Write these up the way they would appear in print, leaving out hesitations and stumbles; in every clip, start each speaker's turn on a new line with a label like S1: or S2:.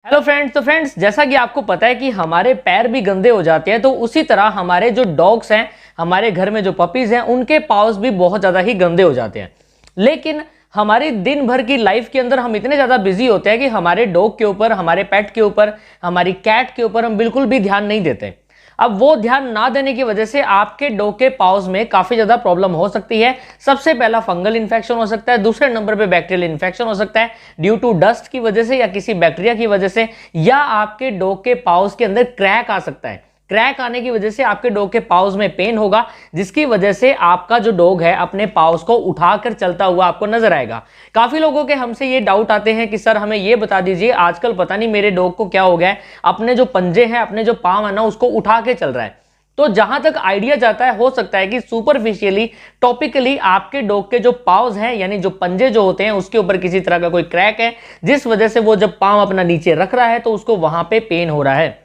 S1: Hello friends. तो friends, जैसा कि आपको पता है कि हमारे पैर भी गंदे हो जाते हैं, तो उसी तरह हमारे जो डॉग्स हैं, हमारे घर में जो पपीज हैं, उनके पाउस भी बहुत ज़्यादा ही गंदे हो जाते हैं। लेकिन हमारी दिन भर की लाइफ के अंदर हम इतने ज़्यादा बिजी होते हैं कि हमारे डॉग के ऊपर, हमारे पेट के ऊपर, हमारी कैट के ऊपर हम बिल्कुल भी ध्यान नहीं देते। अब वो ध्यान ना देने की वजह से आपके डॉग के पाउस में काफी ज्यादा प्रॉब्लम हो सकती है। सबसे पहला फंगल इन्फेक्शन हो सकता है, दूसरे नंबर पे बैक्टीरियल इन्फेक्शन हो सकता है ड्यू टू डस्ट की वजह से या किसी बैक्टीरिया की वजह से, या आपके डॉग के पाउस के अंदर क्रैक आ सकता है। क्रैक आने की वजह से आपके डॉग के पाउस में पेन होगा, जिसकी वजह से आपका जो डॉग है अपने पाउस को उठाकर चलता हुआ आपको नजर आएगा। काफी लोगों के हमसे ये डाउट आते हैं कि सर हमें ये बता दीजिए, आजकल पता नहीं मेरे डॉग को क्या हो गया है, अपने जो पंजे हैं, अपने जो पांव है ना, उसको उठा के चल रहा है। तो जहां तक आइडिया जाता है, हो सकता है कि सुपरफिशियली, टॉपिकली आपके डॉग के जो पाव्स हैं, यानी जो पंजे जो होते हैं, उसके ऊपर किसी तरह का कोई क्रैक है, जिस वजह से वो जब पांव अपना नीचे रख रहा है तो उसको वहां पे पेन हो रहा है।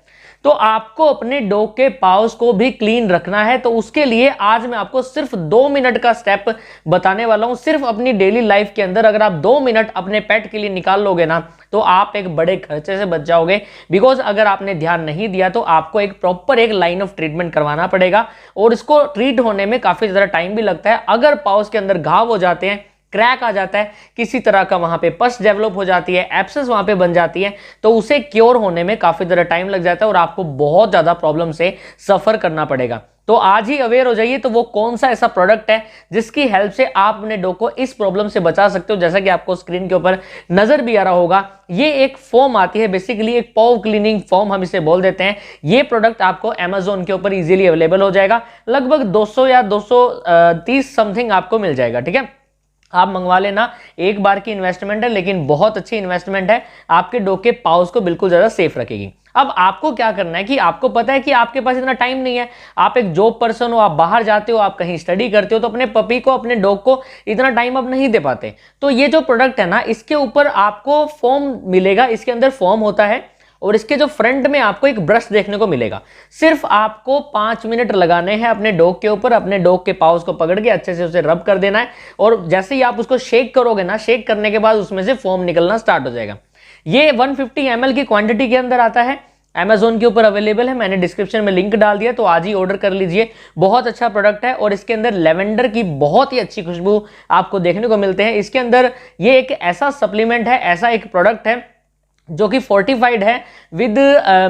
S1: तो आपको अपने डॉग के पाउस को भी क्लीन रखना है। तो उसके लिए आज मैं आपको सिर्फ 2 मिनट का स्टेप बताने वाला हूं। सिर्फ अपनी डेली लाइफ के अंदर अगर आप 2 मिनट अपने पेट के लिए निकाल लोगे ना, तो आप एक बड़े खर्चे से बच जाओगे। बिकॉज अगर आपने ध्यान नहीं दिया तो आपको एक प्रॉपर एक लाइन ऑफ ट्रीटमेंट करवाना पड़ेगा, और इसको ट्रीट होने में काफी ज्यादा टाइम भी लगता है। अगर पाउस के अंदर घाव हो जाते हैं, क्रैक आ जाता है, किसी तरह का वहां पे पस डेवलप हो जाती है, एब्सेस वहां पे बन जाती है, तो उसे क्योर होने में काफी ज्यादा टाइम लग जाता है और आपको बहुत ज्यादा प्रॉब्लम से सफर करना पड़ेगा। तो आज ही अवेयर हो जाइए, तो वो कौन सा ऐसा प्रोडक्ट है जिसकी हेल्प से आप अपने डॉग को इस प्रॉब्लम से बचा सकते हो। जैसा कि आपको स्क्रीन के ऊपर नजर भी आ रहा होगा, ये एक फोम आती है, बेसिकली एक पाव क्लीनिंग फोम हम इसे बोल देते हैं। ये प्रोडक्ट आपको अमेजोन के ऊपर इजीली अवेलेबल हो जाएगा, लगभग 200 या 230 समथिंग आपको मिल जाएगा। ठीक है, आप मंगवा लेना। एक बार की इन्वेस्टमेंट है, लेकिन बहुत अच्छी इन्वेस्टमेंट है, आपके डॉग के पाउस को बिल्कुल ज्यादा सेफ रखेगी। अब आपको क्या करना है कि आपको पता है कि आपके पास इतना टाइम नहीं है, आप एक जॉब पर्सन हो, आप बाहर जाते हो, आप कहीं स्टडी करते हो, तो अपने पपी को, अपने डॉग को इतना टाइम आप नहीं दे पाते। तो ये जो प्रोडक्ट है ना, इसके ऊपर आपको फोम मिलेगा, इसके अंदर फोम होता है, और इसके जो फ्रंट में आपको एक ब्रश देखने को मिलेगा। सिर्फ आपको 5 मिनट लगाने हैं अपने डॉग के ऊपर, अपने डॉग के पाउस को पकड़ के अच्छे से उसे रब कर देना है, और जैसे ही आप उसको शेक करोगे ना, शेक करने के बाद उसमें से फोम निकलना स्टार्ट हो जाएगा। ये 150 ml की क्वांटिटी के अंदर आता है, Amazon के ऊपर अवेलेबल है, मैंने डिस्क्रिप्शन में लिंक डाल दिया, तो आज ही ऑर्डर कर लीजिए। बहुत अच्छा प्रोडक्ट है, और इसके अंदर लेवेंडर की बहुत ही अच्छी खुशबू आपको देखने को मिलते हैं। इसके अंदर ये एक ऐसा सप्लीमेंट है, ऐसा एक प्रोडक्ट है जो कि फोर्टिफाइड है with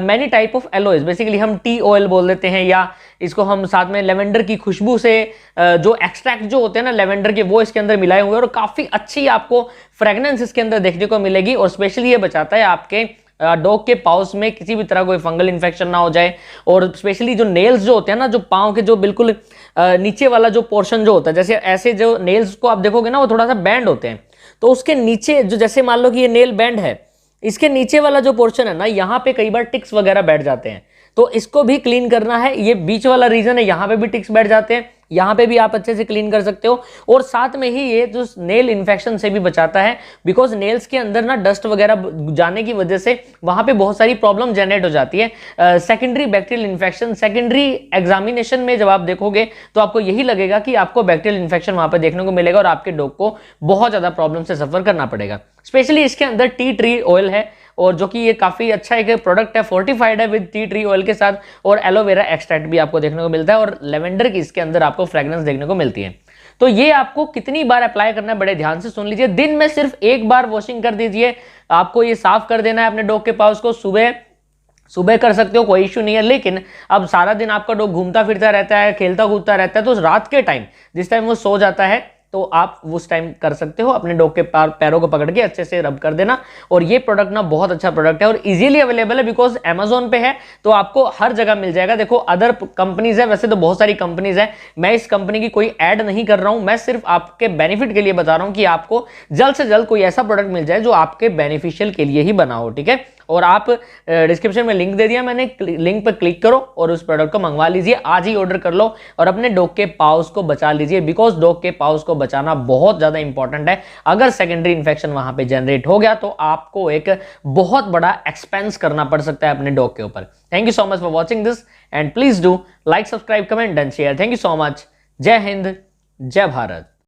S1: many type of एलोइज। Basically हम टी ऑयल बोल देते हैं, या इसको हम साथ में लेवेंडर की खुशबू से जो एक्सट्रैक्ट जो होते हैं ना लेवेंडर के, वो इसके अंदर मिलाए हुए हैं, और काफी अच्छी आपको फ्रेग्रेंस इसके अंदर देखने को मिलेगी। और स्पेशली ये बचाता है आपके डॉग के पाउस में किसी भी तरह कोई फंगल इन्फेक्शन ना हो जाए। और स्पेशली जो नेल्स जो होते हैं ना, जो पाँव के जो बिल्कुल नीचे वाला जो पोर्शन जो होता है, जैसे ऐसे जो नेल्स को आप देखोगे ना, वो थोड़ा सा बैंड होते हैं, तो उसके नीचे जो, जैसे मान लो कि ये नेल बैंड है, इसके नीचे वाला जो पोर्शन है ना, यहाँ पे कई बार टिक्स वगैरह बैठ जाते हैं, तो इसको भी क्लीन करना है। ये बीच वाला रीजन है, यहाँ पे भी टिक्स बैठ जाते हैं, यहाँ पे भी आप अच्छे से क्लीन कर सकते हो। और साथ में ही ये जो नेल इन्फेक्शन से भी बचाता है, बिकॉज नेल्स के अंदर ना डस्ट वगैरह जाने की वजह से वहां पे बहुत सारी प्रॉब्लम जनरेट हो जाती है। Secondary bacterial infection, secondary examination में जब आप देखोगे तो आपको यही लगेगा कि आपको बैक्टीरियल इन्फेक्शन वहां पे देखने को मिलेगा, और आपके डॉग को बहुत ज्यादा प्रॉब्लम से सफर करना पड़ेगा। स्पेशली इसके अंदर टी ट्री ऑयल है, और जो कि ये काफी अच्छा एक प्रोडक्ट है, फोर्टिफाइड है विद टी ट्री ऑयल के साथ, और एलोवेरा एक्सट्रैक्ट भी आपको देखने को मिलता है, और लेवेंडर की इसके अंदर आपको फ्रेग्रेंस देखने को मिलती है। तो ये आपको कितनी बार अप्लाई करना है, बड़े ध्यान से सुन लीजिए। दिन में सिर्फ एक बार वॉशिंग कर दीजिए, आपको ये साफ कर देना है अपने डॉग के पाउस को। सुबह कर सकते हो, कोई इश्यू नहीं है। लेकिन अब सारा दिन आपका डॉग घूमता फिरता रहता है, खेलता कूदता रहता है, तो रात के टाइम, जिस टाइम वो सो जाता है, तो आप उस टाइम कर सकते हो, अपने डॉग के पैरों को पकड़ के अच्छे से रब कर देना। और ये प्रोडक्ट ना बहुत अच्छा प्रोडक्ट है, और इजीली अवेलेबल है, बिकॉज Amazon पे है, तो आपको हर जगह मिल जाएगा। देखो अदर कंपनीज है, वैसे तो बहुत सारी कंपनीज है, मैं इस कंपनी की कोई ऐड नहीं कर रहा हूं, मैं सिर्फ आपके बेनिफिट के लिए बता रहा हूं कि आपको जल्द से जल्द कोई ऐसा प्रोडक्ट मिल जाए जो आपके बेनिफिशियल के लिए ही बना हो। ठीक है, और आप डिस्क्रिप्शन में लिंक दे दिया मैंने, लिंक पर क्लिक करो और उस प्रोडक्ट को मंगवा लीजिए। आज ही ऑर्डर कर लो और अपने डॉग के पाउस को बचा लीजिए, बिकॉज डॉग के पाउस को बचाना बहुत ज्यादा इंपॉर्टेंट है। अगर सेकेंडरी इंफेक्शन वहां पे जनरेट हो गया तो आपको एक बहुत बड़ा एक्सपेंस करना पड़ सकता है अपने डॉग के ऊपर। Thank you so much for watching this, and please do like, subscribe, comment and share. Thank you so much. जय हिंद, जय भारत।